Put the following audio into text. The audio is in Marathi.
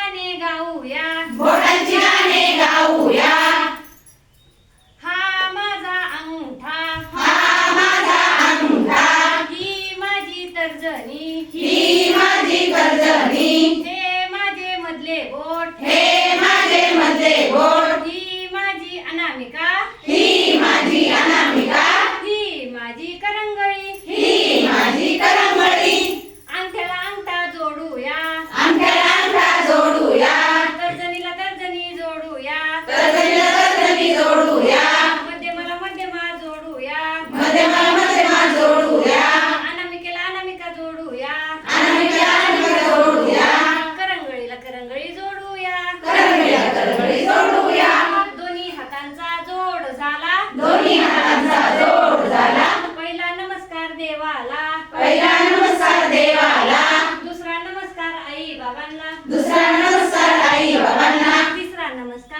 गाणे गाऊया, बोटांची गाणे गाऊया. हा माझा अंगठा, हा माझा अंगठा, ही माझी तर्जनी, ही माझी गर्जनी, हे माझे मधले बोट, हे माझे मधले बोट, ही माझी अनामिका, ही माझी अनामिका, ही माझी करंगळी, ही माझी करंगळी. अंगठ्याला अंगठा जोडूया, अंगठ्याला अंगठा जोडूया, तर्जनीला तर्जनी जोडूया, तर्जनीला तर्जनी जोडूया, मध्यमाला मध्यमा जोडूया, मध्यमाला मध्यमा जोडूया, अनामिकेला अनामिका जोडूया, अनामिकेला अनामिका जोडूया, करंगळीला करंगळी जोडूया, करंगळीला करंगळी जोडूया. दोन्ही हातांचा जोड झाला, दोन्ही हातांचा जोड झाला. पहिला नमस्कार देवाला, पहिला नमस्कार देवाला, दुसरा नमस्कार आई बाबांना, दुसरा नमस्कार आई बाबांना, तिसरा नमस्कार